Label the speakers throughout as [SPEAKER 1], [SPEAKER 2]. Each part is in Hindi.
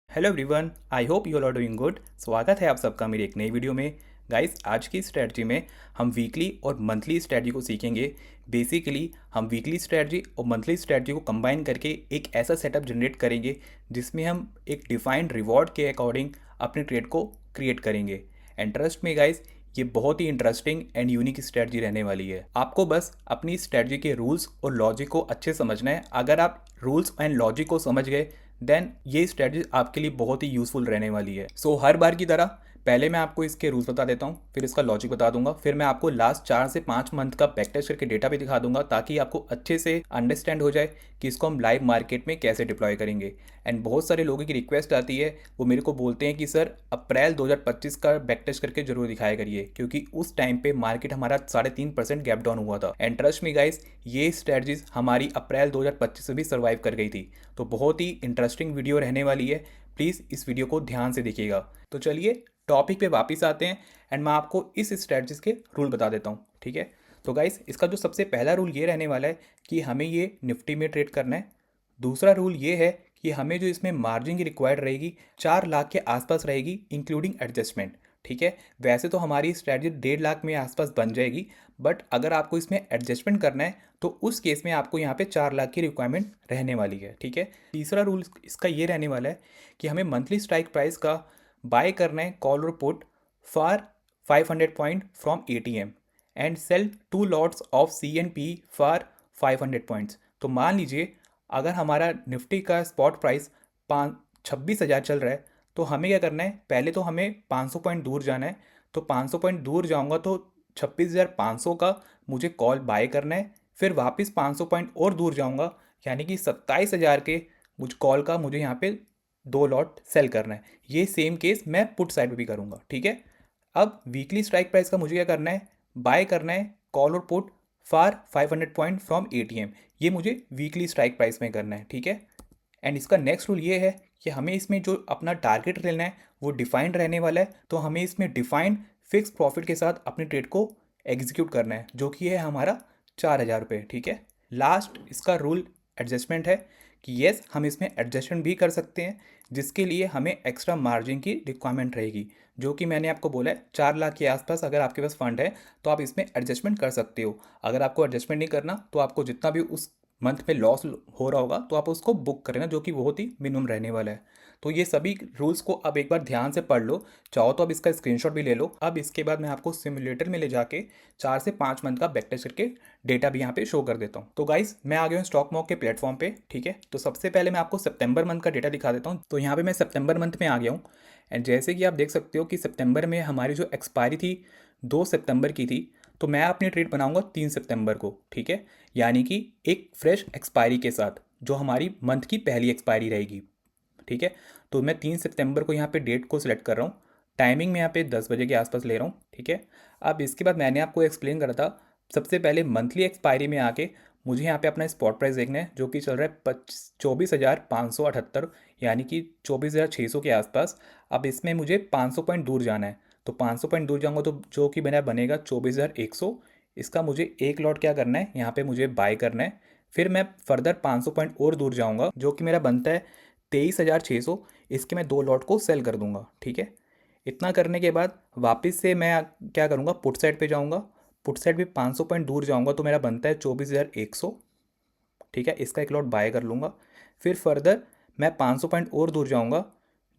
[SPEAKER 1] Hello everyone, I hope you all are doing good. स्वागत है आप सबका मेरी एक नई वीडियो में। गाइस, आज की स्ट्रेटजी में हम वीकली और मंथली स्ट्रेटजी को सीखेंगे। बेसिकली हम वीकली स्ट्रेटजी और मंथली स्ट्रेटजी को कंबाइन करके एक ऐसा सेटअप जनरेट करेंगे जिसमें हम एक डिफाइंड रिवॉर्ड के अकॉर्डिंग अपने ट्रेड को क्रिएट करेंगे। एंड ट्रस्ट में गाइस, ये बहुत ही इंटरेस्टिंग एंड यूनिक स्ट्रेटजी रहने वाली है। आपको बस अपनी स्ट्रेटजी के रूल्स और लॉजिक को अच्छे समझना है। अगर आप रूल्स एंड लॉजिक को समझ गए देन ये स्ट्रेटजी आपके लिए बहुत ही यूज़फुल रहने वाली है। सो हर बार की तरह पहले मैं आपको इसके रूल्स बता देता हूँ, फिर इसका लॉजिक बता दूंगा, फिर मैं आपको लास्ट 4 से 5 मंथ का बैक टेस्ट करके डेटा भी दिखा दूंगा ताकि आपको अच्छे से अंडरस्टैंड हो जाए कि इसको हम लाइव मार्केट में कैसे डिप्लॉय करेंगे। एंड बहुत सारे लोगों की रिक्वेस्ट आती है, वो मेरे को बोलते हैं कि सर अप्रैल 2025 का बैक टेस्ट करके जरूर दिखाया करिए, क्योंकि उस टाइम पे मार्केट हमारा 3.5% गैप डाउन हुआ था। एंड ट्रस्ट मी गाइस, ये स्ट्रेटजीज हमारी अप्रैल 2025 से भी सर्वाइव कर गई थी। तो बहुत ही इंटरेस्टिंग वीडियो रहने वाली है, प्लीज़ इस वीडियो को ध्यान से देखिएगा। तो चलिए टॉपिक पे वापस आते हैं एंड मैं आपको इस स्ट्रेटजीज के रूल बता देता हूँ, ठीक है। तो गाइस, इसका जो सबसे पहला रूल ये रहने वाला है कि हमें ये निफ्टी में ट्रेड करना है। दूसरा रूल ये है कि हमें जो इसमें मार्जिन की रिक्वायर्ड रहेगी 4 लाख के आसपास रहेगी इंक्लूडिंग एडजस्टमेंट, ठीक है। वैसे तो हमारी स्ट्रैटेजी 1.5 लाख में आसपास बन जाएगी, बट अगर आपको इसमें एडजस्टमेंट करना है तो उस केस में आपको यहाँ पे 4 लाख की रिक्वायरमेंट रहने वाली है, ठीक है। तीसरा रूल इसका ये रहने वाला है कि हमें मंथली स्ट्राइक प्राइस का बाय करना है कॉल और put for 500 point from ATM and sell 2 lots of CNP for 500 points. तो मान लीजिए अगर हमारा निफ्टी का स्पॉट प्राइस 26,000 चल रहा है तो हमें क्या करना है, पहले तो हमें 500 पॉइंट दूर जाना है। तो 500 पॉइंट दूर जाऊंगा तो 26,500 का मुझे कॉल बाय करना है। फिर वापस 500 पॉइंट और दूर जाऊंगा, यानी कि 27,000 के मुझ कॉल का मुझे यहाँ पे 2 लॉट सेल करना है। ये सेम केस मैं पुट साइड पे भी करूँगा, ठीक है। अब वीकली स्ट्राइक प्राइस का मुझे क्या करना है, बाय करना है कॉल और put for 500 point from ATM। ये मुझे वीकली स्ट्राइक प्राइस में करना है, ठीक है। एंड इसका नेक्स्ट रूल ये है कि हमें इसमें जो अपना टारगेट लेना है वो डिफाइंड रहने वाला है। तो हमें इसमें डिफाइंड फिक्स प्रॉफिट के साथ अपने ट्रेड को एग्जीक्यूट करना है, जो कि है हमारा 4,000 रुपये, ठीक है। लास्ट इसका रूल एडजस्टमेंट है कि येस, हम इसमें एडजस्टमेंट भी कर सकते हैं, जिसके लिए हमें एक्स्ट्रा मार्जिन की रिक्वायरमेंट रहेगी, जो कि मैंने आपको बोला है 4 लाख के आसपास अगर आपके पास फंड है तो आप इसमें एडजस्टमेंट कर सकते हो। अगर आपको एडजस्टमेंट नहीं करना तो आपको जितना भी उस मंथ में लॉस हो रहा होगा तो आप उसको बुक करें ना, जो कि बहुत ही मिनिमम रहने वाला है। तो ये सभी रूल्स को अब एक बार ध्यान से पढ़ लो, चाहो तो अब इसका स्क्रीनशॉट भी ले लो। अब इसके बाद मैं आपको सिमुलेटर में ले जाके 4 से 5 मंथ का बैक टेस्ट करके डेटा भी यहाँ पे शो कर देता हूँ। तो गाइस, मैं आ गया हूँ स्टॉक मॉक के प्लेटफॉर्म पे, ठीक है। तो सबसे पहले मैं आपको सितंबर मंथ का डेटा दिखा देता हूँ। तो यहाँ पे मैं सितंबर मंथ में आ गया हूँ एंड जैसे कि आप देख सकते हो कि सितंबर में हमारी जो एक्सपायरी थी 2 सितंबर की थी, तो मैं अपनी ट्रेड बनाऊंगा 3 सितंबर को, ठीक है। यानी कि एक फ्रेश एक्सपायरी के साथ जो हमारी मंथ की पहली एक्सपायरी रहेगी, ठीक है। तो मैं 3 सितंबर को यहाँ पे डेट को सिलेक्ट कर रहा हूँ। टाइमिंग में यहाँ पे 10 बजे के आसपास ले रहा हूँ, ठीक है। अब इसके बाद मैंने आपको एक्सप्लेन करा था, सबसे पहले मंथली एक्सपायरी में आके मुझे यहाँ पे अपना स्पॉट प्राइस देखना है, जो कि चल रहा है 24,578, यानी कि 24,600 के आसपास। अब इसमें मुझे 500 पॉइंट दूर जाना है, तो 500 पॉइंट दूर जाऊँगा तो जो कि मेरा बनेगा 24,100। इसका मुझे एक लॉट क्या करना है, यहाँ पे मुझे बाय करना है। फिर मैं फर्दर 500 पॉइंट और दूर जाऊँगा, जो कि मेरा बनता है 23,600। इसके मैं 2 लॉट को सेल कर दूंगा, ठीक है। इतना करने के बाद वापस से मैं क्या करूँगा, पुट साइड पे जाऊँगा। पुट साइड पे 500 पॉइंट दूर जाऊँगा तो मेरा बनता है 24,100, ठीक है। इसका एक लॉट बाय कर लूँगा। फिर फर्दर मैं 500 पॉइंट और दूर जाऊँगा,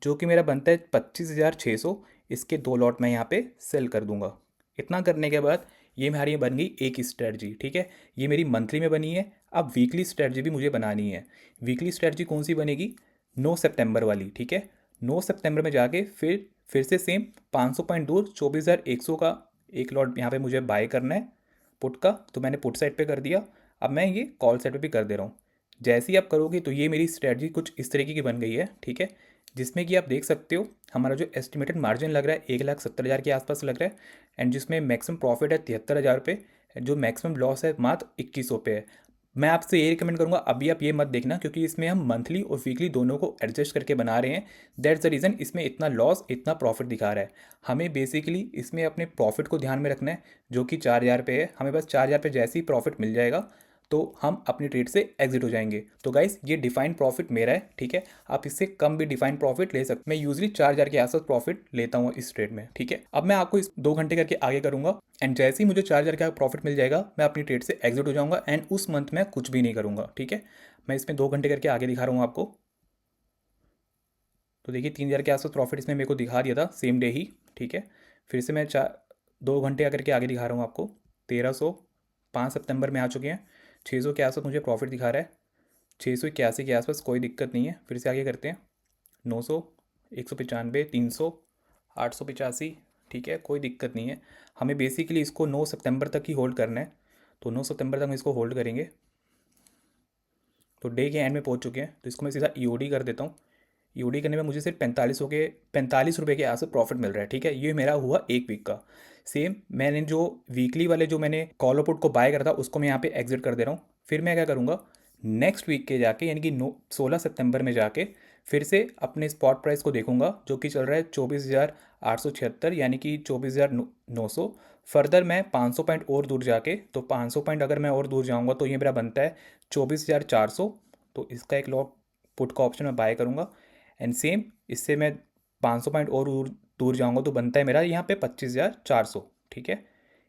[SPEAKER 1] जो कि मेरा बनता है 25,600। इसके 2 लॉट मैं यहाँ पे सेल कर दूँगा। इतना करने के बाद ये हमारी बन गई एक स्ट्रेटजी, ठीक है। ये मेरी मंथली में बनी है। अब वीकली स्ट्रेटजी भी मुझे बनानी है। वीकली स्ट्रेटजी कौन सी बनेगी, 9 सितंबर वाली, ठीक है। 9 सितंबर में जाके फिर से सेम 500 पॉइंट दूर 24,100 का एक लॉट यहाँ पे मुझे बाय करना है पुट का, तो मैंने पुट साइड पे कर दिया। अब मैं ये कॉल साइड पे भी कर दे रहा हूँ। जैसे ही आप करोगे तो ये मेरी स्ट्रेटजी कुछ इस तरीके की बन गई है, ठीक है। जिसमें कि आप देख सकते हो हमारा जो एस्टिमेटेड मार्जिन लग रहा है 1,70,000 के आसपास लग रहा है। एंड जिसमें मैक्सिमम प्रॉफिट है 73,000 रुपये, जो मैक्सिमम लॉस है मात्र 2100 पे है। मैं आपसे ये रिकमेंड करूंगा अभी आप ये मत देखना, क्योंकि इसमें हम मंथली और वीकली दोनों को एडजस्ट करके बना रहे हैं। दैट्स द रीज़न इसमें इतना लॉस इतना प्रॉफिट दिखा रहा है। हमें बेसिकली इसमें अपने प्रॉफिट को ध्यान में रखना है, जो कि 4,000 पे है। हमें बस 4,000 पे जैसे ही प्रॉफिट मिल जाएगा तो हम अपनी ट्रेड से एग्जिट हो जाएंगे। तो गाइस ये डिफाइंड प्रॉफिट मेरा है, ठीक है। आप इससे कम भी डिफाइंड प्रॉफिट ले सकते, मैं यूजली 4,000 के आसपास प्रॉफिट लेता हूँ इस ट्रेड में, ठीक है। अब मैं आपको इस 2 घंटे करके आगे करूंगा एंड जैसे ही मुझे 4,000 का प्रॉफिट मिल जाएगा मैं अपनी ट्रेड से एग्जिट हो जाऊंगा एंड उस मंथ में कुछ भी नहीं करूंगा, ठीक है। मैं इसमें 2 घंटे करके आगे दिखा रहा हूँ आपको। तो देखिए 3,000 के आसपास प्रॉफिट इसमें मेरे को दिखा दिया था सेम डे ही, ठीक है। फिर से मैं 2 घंटे आकर के आगे दिखा रहा हूँ आपको। 1,300 5 सितंबर में आ चुके हैं। 600 के आसपास मुझे प्रॉफिट दिखा रहा है, 681 के आसपास, कोई दिक्कत नहीं है। फिर से आगे करते हैं। 900, 195, 300, 885, ठीक है, कोई दिक्कत नहीं है। हमें बेसिकली इसको 9 सितंबर तक ही होल्ड करना है, तो 9 सितंबर तक हम इसको होल्ड करेंगे। तो डे के एंड में पहुंच चुके हैं, तो इसको मैं सीधा ईओडी कर देता हूँ। ईओडी करने में मुझे सिर्फ 45 रुपये के आसपास प्रॉफिट मिल रहा है, ठीक है। ये मेरा हुआ एक वीक का। सेम मैंने जो वीकली वाले जो मैंने कॉल पुट को बाय करा था उसको मैं यहाँ पे एग्जिट कर दे रहा हूँ। फिर मैं क्या करूँगा, नेक्स्ट वीक के जाके यानी कि 16 सितंबर में जाके फिर से अपने स्पॉट प्राइस को देखूंगा जो कि चल रहा है 24,876, यानी कि 24,900। फर्दर मैं 500 पॉइंट और दूर जाके, तो 500 पॉइंट अगर मैं और दूर जाऊंगा तो ये मेरा बनता है 24,400। तो इसका एक लॉट पुट का ऑप्शन मैं बाय करूंगा एंड सेम इससे मैं 500 पॉइंट और दूर जाऊंगा तो बनता है मेरा यहाँ पे 25,400, ठीक है।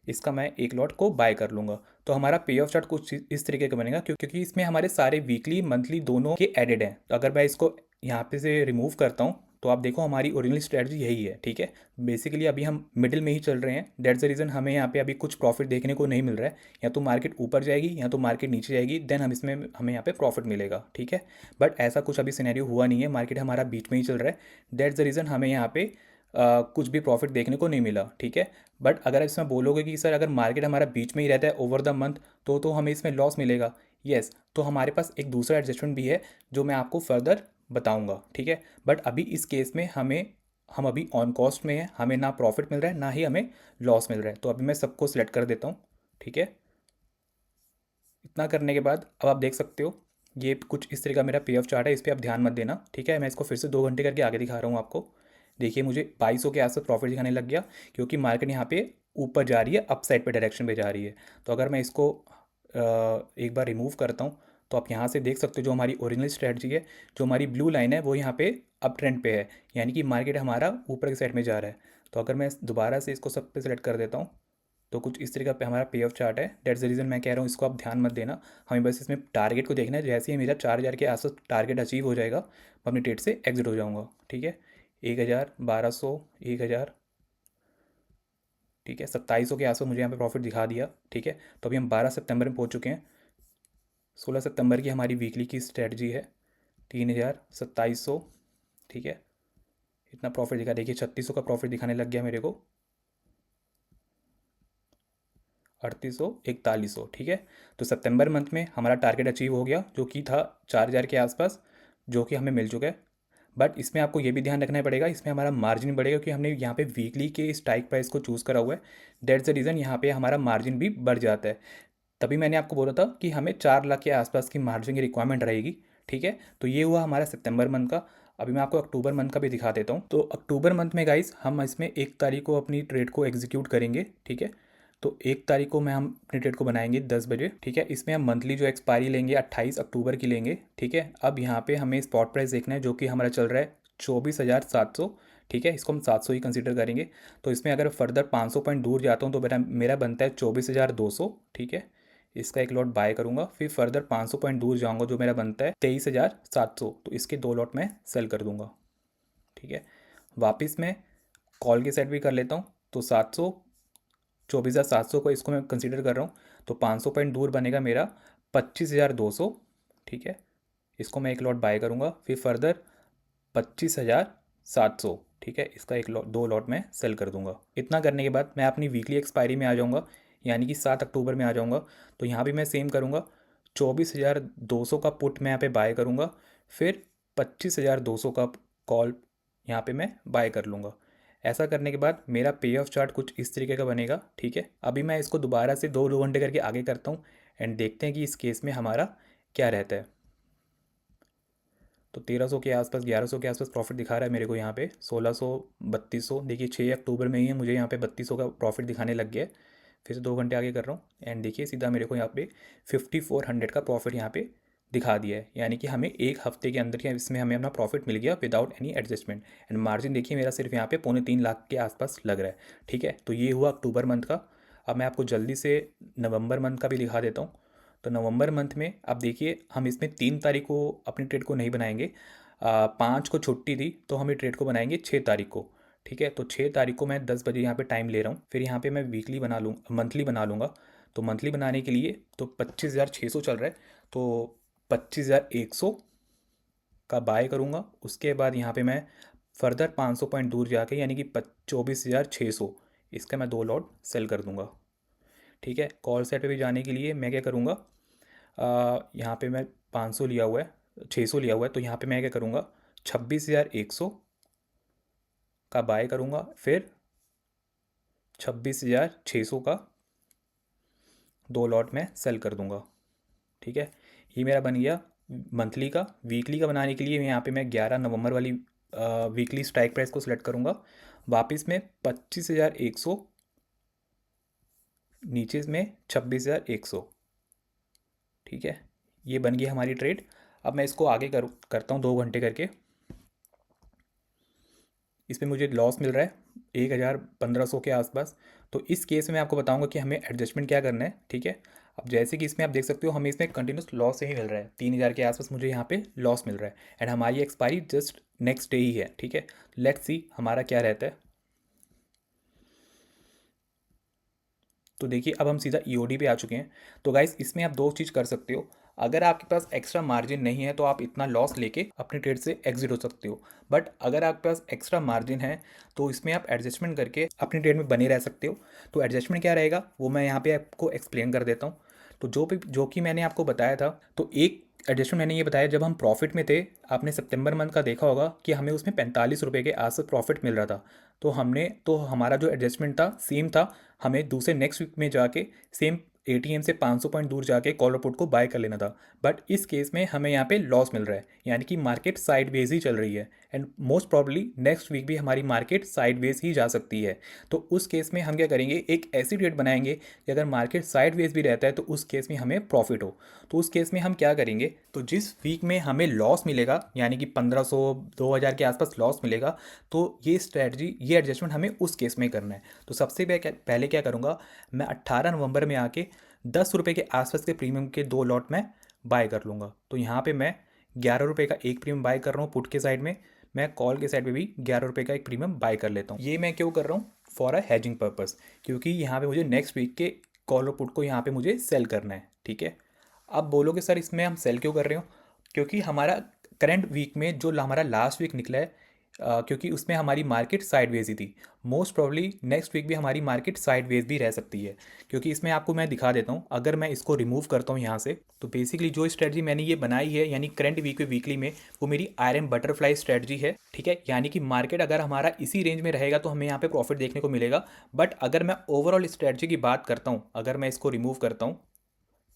[SPEAKER 1] इसका मैं एक लॉट को बाय कर लूँगा। तो हमारा पे ऑफ चार्ट कुछ इस तरीके का बनेगा, क्योंकि इसमें हमारे सारे वीकली मंथली दोनों के एडेड हैं। तो अगर मैं इसको यहाँ पे से रिमूव करता हूँ तो आप देखो हमारी ओरिजिनल स्ट्रेटजी यही है, ठीक है। बेसिकली अभी हम मिडिल में ही चल रहे हैं, दैट्स द रीज़न हमें यहाँ पे अभी कुछ प्रॉफिट देखने को नहीं मिल रहा है। या तो मार्केट ऊपर जाएगी या तो मार्केट नीचे जाएगी, देन हमें यहाँ पे प्रॉफिट मिलेगा, ठीक है। बट ऐसा कुछ अभी सिनेरियो हुआ नहीं है, मार्केट हमारा बीच में ही चल रहा है, दैट्स द रीज़न हमें यहाँ पे कुछ भी प्रॉफिट देखने को नहीं मिला, ठीक है। बट अगर इसमें बोलोगे कि सर अगर मार्केट हमारा बीच में ही रहता है ओवर द मंथ तो हमें इसमें लॉस मिलेगा। यस, तो हमारे पास एक दूसरा एडजस्टमेंट भी है जो मैं आपको फर्दर बताऊंगा, ठीक है। बट अभी इस केस में हम अभी ऑन कॉस्ट में हैं, हमें ना प्रॉफिट मिल रहा है ना ही हमें लॉस मिल रहा है। तो अभी मैं सबको सिलेक्ट कर देता हूँ, ठीक है। इतना करने के बाद अब आप देख सकते हो ये कुछ इस तरह का मेरा पे ऑफ चार्ट है, इस पर आप ध्यान मत देना, ठीक है। मैं इसको फिर से 2 घंटे करके आगे दिखा रहा हूँ आपको। देखिए मुझे 2200 के आसपास प्रॉफिट दिखाने लग गया, क्योंकि मार्केट यहाँ पे ऊपर जा रही है, अप साइड पे डायरेक्शन पे जा रही है। तो अगर मैं इसको एक बार रिमूव करता हूँ तो आप यहाँ से देख सकते हो जो हमारी ओरिजिनल स्ट्रेटजी है, जो हमारी ब्लू लाइन है वो यहाँ पे अप ट्रेंड पे है, यानी कि मार्केट हमारा ऊपर की साइड में जा रहा है। तो अगर मैं दोबारा से इसको सब पे सेलेक्ट कर देता हूँ तो कुछ इस तरीके का हमारा पे ऑफ चार्ट है। डेट्स द रीज़न मैं कह रहा हूँ इसको आप ध्यान मत देना, हमें बस इसमें टारगेट को देखना है। जैसे ही मेरा 4,000 के आसपास टारगेट अचीव हो जाएगा मैं अपनी ट्रेड से एग्जिट हो जाऊँगा, ठीक है। 1,000, 1,200, 1,000, ठीक है। 2,700 के आसपास मुझे यहाँ पे प्रॉफिट दिखा दिया, ठीक है। तो अभी हम 12 सितंबर में पहुँच चुके हैं। 16 सितंबर की हमारी वीकली की स्ट्रेटजी है 3,000, 2,700, ठीक है। इतना प्रॉफिट दिखा, देखिए 3,600 का प्रॉफिट दिखाने लग गया मेरे को, 3,800, 4,100, ठीक है। तो सितंबर मंथ में हमारा टारगेट अचीव हो गया जो कि था 4,000 के आसपास, जो कि हमें मिल चुका है। बट इसमें आपको ये भी ध्यान रखना पड़ेगा, इसमें हमारा मार्जिन बढ़ेगा क्योंकि हमने यहाँ पे वीकली के स्ट्राइक प्राइस को चूज़ करा हुआ है। दैट्स द रीज़न यहाँ पे हमारा मार्जिन भी बढ़ जाता है। तभी मैंने आपको बोला था कि हमें 4 लाख के आसपास की मार्जिन की रिक्वायरमेंट रहेगी, ठीक है। तो ये हुआ हमारा सितंबर मंथ का। अभी मैं आपको अक्टूबर मंथ का भी दिखा देता हूँ। तो अक्टूबर मंथ में गाइस हम इसमें 1 तारीख को अपनी ट्रेड को एग्जीक्यूट करेंगे, ठीक है। तो 1 तारीख को हम अपनी ट्रेड को बनाएंगे 10 बजे, ठीक है। इसमें हम मंथली जो एक्सपायरी लेंगे 28 अक्टूबर की लेंगे, ठीक है। अब यहाँ पे हमें स्पॉट प्राइस देखना है जो कि हमारा चल रहा है 24,700, ठीक है। इसको हम 700 ही कंसिडर करेंगे। तो इसमें अगर फर्दर 500 पॉइंट दूर जाता हूँ तो मेरा मेरा बनता है 24,200, ठीक है। इसका एक लॉट बाय करूंगा, फिर फर्दर 500 पॉइंट दूर जाऊंगा जो मेरा बनता है 23,700, तो इसके 2 लॉट मैं सेल कर दूंगा, ठीक है। वापस मैं कॉल की साइड भी कर लेता हूँ, तो 24,700 को इसको मैं कंसिडर कर रहा हूँ। तो 500 पॉइंट दूर बनेगा मेरा 25,200, ठीक है। इसको मैं एक लॉट बाय करूँगा, फिर फर्दर 25,700, ठीक है। इसका एक लॉट 2 लॉट मैं सेल कर दूंगा। इतना करने के बाद मैं अपनी वीकली एक्सपायरी में आ जाऊँगा, यानी कि 7 अक्टूबर में आ जाऊँगा। तो यहाँ भी मैं सेम करूँगा, 24,200 का पुट मैं यहाँ पे बाय करूँगा, फिर 25,200 का कॉल यहाँ पे मैं बाय कर लूँगा। ऐसा करने के बाद मेरा पे ऑफ चार्ट कुछ इस तरीके का बनेगा, ठीक है। अभी मैं इसको दोबारा से 2 घंटे करके आगे करता हूँ एंड देखते हैं कि इस केस में हमारा क्या रहता है। तो 1,300 के आसपास, 1,100 के आसपास प्रॉफिट दिखा रहा है मेरे को यहाँ पे। 1,600, 3,200, देखिए 6 अक्टूबर में ही है मुझे यहाँ पे 3,200 का प्रॉफिट दिखाने लग गया है। फिर से 2 घंटे आगे कर रहा हूँ एंड देखिए सीधा मेरे को यहाँ पे 5400 का प्रॉफिट यहाँ पे दिखा दिया है, यानी कि हमें एक हफ्ते के अंदर ही इसमें हमें अपना प्रॉफिट मिल गया without any adjustment. And margin देखिए मेरा सिर्फ यहाँ पे 3.25 लाख के आसपास लग रहा है। ठीक है, तो ये हुआ अक्टूबर मंथ का। अब मैं आपको जल्दी से नवंबर मंथ का भी दिखा देता हूँ। तो नवंबर मंथ में आप देखिए हम इसमें 3 तारीख को अपनी ट्रेड को नहीं बनाएंगे, 5 को छुट्टी थी तो हम ये ट्रेड को बनाएंगे 6 तारीख को। ठीक है, तो 6 तारीख को मैं 10 बजे यहाँ पे टाइम ले रहा हूँ। फिर यहाँ पे मैं वीकली बना लूँ, मंथली बना लूँगा। तो मंथली बनाने के लिए तो 25,600 चल रहा है, तो 25,100 का बाय करूँगा। उसके बाद यहाँ पे मैं फर्दर 500 पॉइंट दूर जाके यानी कि 24,600 इसका मैं 2 लॉट सेल कर दूँगा। ठीक है, कॉल सेट पे भी जाने के लिए मैं क्या करूँगा, यहाँ पे मैं 500 लिया हुआ है, 600 लिया हुआ है, तो यहाँ पे मैं क्या करूँगा 26,100 का बाय करूँगा, फिर 26,600 का 2 लॉट में सेल कर दूँगा। ठीक है, ये मेरा बन गया मंथली का। वीकली का बनाने के लिए यहाँ पे मैं 11 नवंबर वाली वीकली स्ट्राइक प्राइस को सिलेक्ट करूँगा। वापस में 25,100, नीचे में 26,100। ठीक है, ये बन गई हमारी ट्रेड। अब मैं इसको आगे करता हूँ 2 घंटे करके। इसमें मुझे लॉस मिल रहा है 1,1500 के आसपास। तो इस केस में मैं आपको बताऊंगा कि हमें एडजस्टमेंट क्या करना है। ठीक है, अब जैसे कि इसमें आप देख सकते हो हमें इसमें कंटिन्यूस लॉस से ही मिल रहा है, 3,000 के आसपास मुझे यहाँ पे लॉस मिल रहा है। एंड हमारी एक्सपायरी जस्ट नेक्स्ट डे ही है। ठीक है, लेट्स सी हमारा क्या रहता है। तो देखिए अब हम सीधा ईओडी पे आ चुके हैं। तो गाइस इसमें आप 2 चीज़ कर सकते हो। अगर आपके पास एक्स्ट्रा मार्जिन नहीं है तो आप इतना लॉस लेके अपने ट्रेड से एग्जिट हो सकते हो। बट अगर आपके पास एक्स्ट्रा मार्जिन है तो इसमें आप एडजस्टमेंट करके अपनी ट्रेड में बने रह सकते हो। तो एडजस्टमेंट क्या रहेगा वो मैं यहाँ पे आपको एक्सप्लेन कर देता हूँ। तो जो कि मैंने आपको बताया था, तो एक एडजस्टमेंट मैंने ये बताया जब हम प्रॉफिट में थे। आपने सितंबर मंथ का देखा होगा कि हमें उसमें 45 रुपये के आसपास प्रॉफिट मिल रहा था। तो हमारा जो एडजस्टमेंट था सेम था, हमें दूसरे नेक्स्ट वीक में जाके सेम एटीएम से 500 पॉइंट दूर जाके कॉल पुट को बाय कर लेना था। बट इस केस में हमें यहाँ पे लॉस मिल रहा है, यानी कि मार्केट साइडवेज ही चल रही है। And most probably next week भी हमारी मार्केट साइडवेज ही जा सकती है। तो उस केस में हम क्या करेंगे, एक ऐसी ट्रेड बनाएंगे कि अगर मार्केट साइडवेज भी रहता है तो उस केस में हमें प्रॉफिट हो। तो उस केस में हम क्या करेंगे, तो जिस वीक में हमें लॉस मिलेगा यानी कि 1,500 2,000 के आसपास लॉस मिलेगा, तो ये स्ट्रैटेजी ये एडजस्टमेंट हमें उस केस में करना है। तो सबसे पहले क्या करूँगा, मैं 18 नवंबर में आके 10 रुपये के आसपास के प्रीमियम के 2 लॉट में बाय कर लूँगा। तो यहाँ पे मैं 11 रुपये का एक प्रीमियम बाय कर रहा हूँ पुट के साइड में। मैं कॉल के साइड पे भी 11 रुपये का एक प्रीमियम बाय कर लेता हूँ। ये मैं क्यों कर रहा हूँ, फॉर अ हैजिंग पर्पस, क्योंकि यहाँ पे मुझे नेक्स्ट वीक के कॉल और पुट को यहाँ पे मुझे सेल करना है। ठीक है, अब बोलोगे सर इसमें हम सेल क्यों कर रहे हो, क्योंकि हमारा करंट वीक में जो हमारा लास्ट वीक निकला है, क्योंकि उसमें हमारी मार्केट साइडवेज ही थी। मोस्ट प्रॉब्ली नेक्स्ट वीक भी हमारी मार्केट साइडवेज भी रह सकती है। क्योंकि इसमें आपको मैं दिखा देता हूँ, अगर मैं इसको रिमूव करता हूँ यहाँ से, तो बेसिकली जो स्ट्रेटजी मैंने ये बनाई है यानी करंट वीक वीकली में, वो मेरी आयरन बटरफ्लाई स्ट्रेटजी है। ठीक है, यानी कि मार्केट अगर हमारा इसी रेंज में रहेगा तो हमें यहाँ पे प्रॉफिट देखने को मिलेगा। बट अगर मैं ओवरऑल स्ट्रेटजी की बात करता हूँ, अगर मैं इसको रिमूव करता हूँ,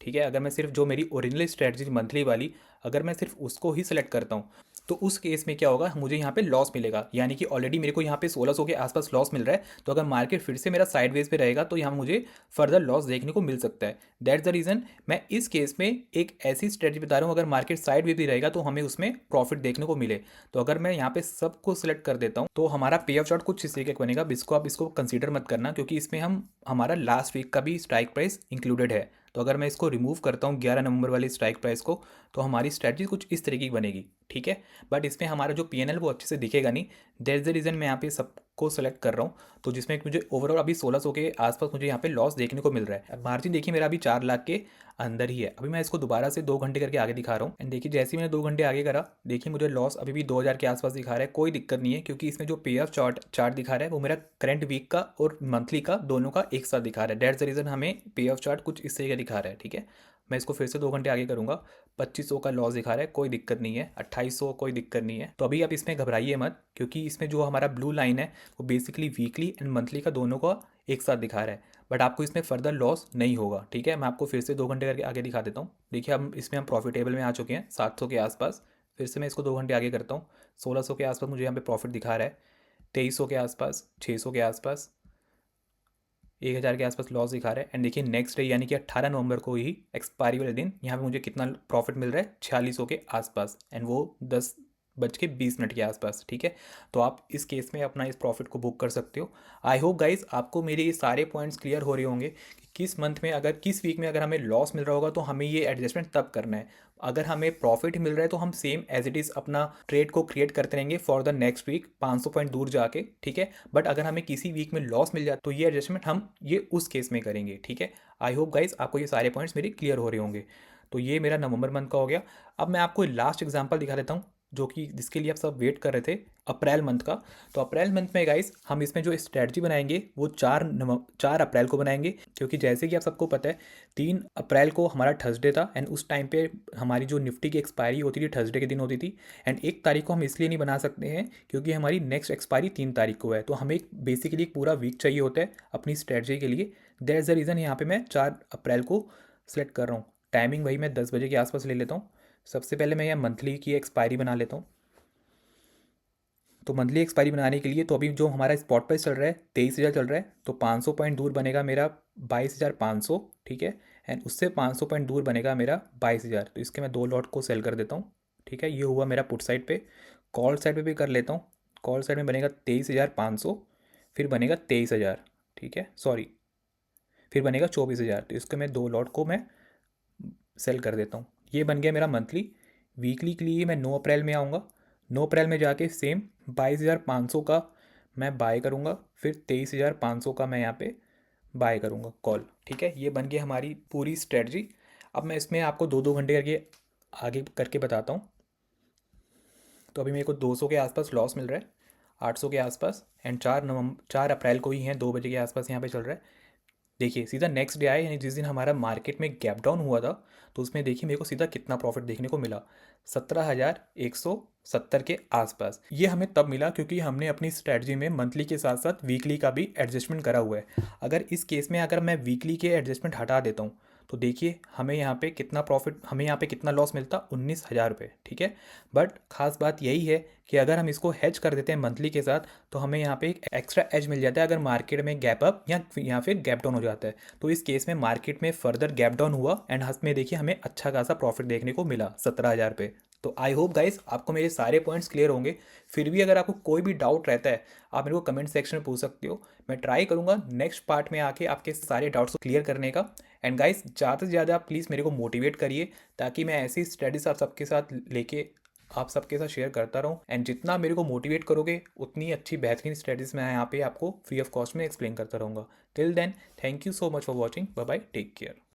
[SPEAKER 1] ठीक है, अगर मैं सिर्फ जो मेरी ओरिजिनल स्ट्रेटजी मंथली वाली, अगर मैं सिर्फ उसको ही सिलेक्ट करता हूँ, तो उस केस में क्या होगा, मुझे यहाँ पे लॉस मिलेगा। यानी कि ऑलरेडी मेरे को यहाँ पे 1,600 के आसपास लॉस मिल रहा है। तो अगर मार्केट फिर से मेरा साइडवेज पे रहेगा तो यहाँ मुझे फर्दर लॉस देखने को मिल सकता है। दैट्स द रीज़न मैं इस केस में एक ऐसी स्ट्रेटजी बता रहा हूँ, अगर मार्केट साइडवेज भी रहेगा तो हमें उसमें प्रॉफिट देखने को मिले। तो अगर मैं यहाँ पे सबको सिलेक्ट कर देता हूँ तो हमारा पे ऑफ चार्ट कुछ इस तरीके का बनेगा। इसको आप इसको कंसीडर मत करना, क्योंकि इसमें हमारा लास्ट वीक का भी स्ट्राइक प्राइस इंक्लूडेड है। तो अगर मैं इसको रिमूव करता हूँ 11 नवंबर वाली स्ट्राइक प्राइस को, तो हमारी स्ट्रैटेजी कुछ इस तरीके की बनेगी। ठीक है, बट इसमें हमारा जो पीएनएल वो अच्छे से दिखेगा नहीं। दैट्स द रीज़न मैं यहाँ पे सबको सेलेक्ट कर रहा हूँ। तो जिसमें मुझे ओवरऑल अभी 1,600 के आसपास मुझे यहाँ पे लॉस देखने को मिल रहा है। मार्जिन देखिए मेरा अभी 4 लाख के अंदर ही है। अभी मैं इसको दोबारा से 2 घंटे करके आगे दिखा रहा हूँ। एंड देखिए जैसे ही मैंने 2 घंटे आगे करा, देखिए मुझे लॉस अभी भी 2,000 के आसपास दिखा रहा है। कोई दिक्कत नहीं है, क्योंकि इसमें जो पे ऑफ चार्ट दिखा रहा है वो मेरा करंट वीक का और मंथली का दोनों का एक साथ दिखा रहा है। दैट्स द रीज़न हमें पे ऑफ चार्ट कुछ इस तरीके दिखा रहा है। ठीक है, मैं इसको फिर से 2 घंटे आगे करूँगा। 2,500 का लॉस दिखा रहा है, कोई दिक्कत नहीं है। 2,800 कोई दिक्कत नहीं है। तो अभी आप इसमें घबराइए मत, क्योंकि इसमें जो हमारा ब्लू लाइन है वो बेसिकली वीकली एंड मंथली का दोनों का एक साथ दिखा रहा है। बट आपको इसमें फर्दर लॉस नहीं होगा। ठीक है, मैं आपको फिर से 2 घंटे करके आगे दिखा देता हूँ। देखिए अब इसमें हम प्रॉफिटेबल में आ चुके हैं 700 के आसपास। फिर से मैं इसको 2 घंटे आगे करता हूँ। 1,600 के आसपास मुझे यहाँ पे प्रॉफिट दिखा रहा है, 2,300 के आसपास, 600 के आसपास, 1000 के आसपास लॉस दिखा रहा है। एंड देखिए नेक्स्ट डे यानी कि 18 नवंबर को ही एक्सपायरी वाले दिन यहाँ पे मुझे कितना प्रॉफिट मिल रहा है, 4600 के आसपास, एंड वो 10:20 के आसपास। ठीक है, तो आप इस केस में अपना इस प्रॉफिट को बुक कर सकते हो। आई होप गाइज आपको मेरे ये सारे पॉइंट्स क्लियर हो रहे होंगे कि किस मंथ में अगर किस वीक में अगर हमें लॉस मिल रहा होगा तो हमें ये एडजस्टमेंट तब करना है। अगर हमें प्रॉफिट मिल रहा है तो हम सेम एज इट इज़ अपना ट्रेड को क्रिएट करते रहेंगे for the next week 500 point दूर जाके। ठीक है, बट अगर हमें किसी वीक में लॉस मिल जाए तो ये एडजस्टमेंट हम ये उस केस में करेंगे। ठीक है, आई होप गाइज आपको ये सारे पॉइंट्स मेरे क्लियर हो रहे होंगे। तो ये मेरा नवंबर मंथ का हो गया। अब मैं आपको लास्ट एग्जांपल दिखा देता हूँ जो कि जिसके लिए आप सब वेट कर रहे थे, अप्रैल मंथ का। तो अप्रैल मंथ में गाइस हम इसमें जो स्ट्रेटजी बनाएंगे वो 4 अप्रैल को बनाएंगे, क्योंकि जैसे कि आप सबको पता है 3 अप्रैल को हमारा थर्सडे था एंड उस टाइम पे हमारी जो निफ्टी की एक्सपायरी होती थी थर्सडे के दिन होती थी। एंड 1 तारीख को हम इसलिए नहीं बना सकते हैं क्योंकि हमारी नेक्स्ट एक्सपायरी 3 तारीख को है, तो हमें बेसिकली एक पूरा वीक चाहिए होता है अपनी स्ट्रेटजी के लिए। दैट इज़ द रीज़न यहाँ पे मैं 4 अप्रैल को सिलेक्ट कर रहा हूँ। टाइमिंग वही मैं 10 बजे के आसपास ले लेता हूँ। सबसे पहले मैं यहाँ मंथली की एक्सपायरी बना लेता हूँ। तो मंथली एक्सपायरी बनाने के लिए तो अभी जो हमारा स्पॉट प्राइस चल रहा है 23,000 चल रहा है, तो 500 पॉइंट दूर बनेगा मेरा 22,500। ठीक है, एंड उससे 500 पॉइंट दूर बनेगा मेरा 22,000। तो इसके मैं 2 लॉट को सेल कर देता हूँ। ठीक है, ये हुआ मेरा पुट साइड पे। कॉल साइड पे भी कर लेता हूँ। कॉल साइड में बनेगा 23,500, फिर बनेगा 23,000। ठीक है, सॉरी, फिर बनेगा 24,000। तो इसके मैं 2 लॉट को मैं सेल कर देता हूँ। ये बन गया मेरा मंथली। वीकली के लिए मैं 9 अप्रैल में आऊँगा। 9 अप्रैल में जाके सेम 22,500 का मैं बाय करूँगा, फिर 23,500 का मैं यहाँ पे बाय करूँगा कॉल। ठीक है, ये बन गई हमारी पूरी स्ट्रेटजी। अब मैं इसमें आपको 2-2 घंटे करके आगे करके बताता हूँ। तो अभी मेरे को 200 के आसपास लॉस मिल रहा है, 800 के आसपास, एंड 4 अप्रैल को ही है 2 बजे के आसपास यहाँ पे चल रहा है। देखिए सीधा नेक्स्ट डे आया, यानी जिस दिन हमारा मार्केट में गैप डाउन हुआ था, तो उसमें देखिए मेरे को सीधा कितना प्रॉफिट देखने को मिला, 17,170 के आसपास। ये हमें तब मिला क्योंकि हमने अपनी स्ट्रैटेजी में मंथली के साथ साथ वीकली का भी एडजस्टमेंट करा हुआ है। अगर इस केस में अगर मैं वीकली के एडजस्टमेंट हटा देता हूँ तो देखिए हमें यहाँ पे कितना प्रॉफिट, हमें यहाँ पे कितना लॉस मिलता, 19,000 रुपये। ठीक है, बट खास बात यही है कि अगर हम इसको हेज कर देते हैं मंथली के साथ तो हमें यहाँ पे एक एक्स्ट्रा एज मिल जाता है अगर मार्केट में गैप अप या फिर गैप डाउन हो जाता है। तो इस केस में मार्केट में फर्दर गैप डाउन हुआ एंड हंस में देखिए हमें अच्छा खासा प्रॉफिट देखने को मिला 17,000 रुपये। तो आई होप गाइस आपको मेरे सारे पॉइंट्स क्लियर होंगे। फिर भी अगर आपको कोई भी डाउट रहता है आप मेरे को कमेंट सेक्शन में पूछ सकते हो। मैं ट्राई करूँगा नेक्स्ट पार्ट में आके आपके सारे डाउट्स को क्लियर करने का। एंड गाइस ज़्यादा से ज़्यादा आप प्लीज़ मेरे को मोटिवेट करिए ताकि मैं ऐसी स्टडीज़ आप सबके साथ लेके आप सबके साथ शेयर करता रहूँ। एंड जितना मेरे को मोटिवेट करोगे उतनी अच्छी बेहतरीन स्टडीज़ मैं यहाँ पे आपको फ्री ऑफ कॉस्ट में एक्सप्लेन करता रहूँगा। Till then thank you so much for watching. Bye bye, take care.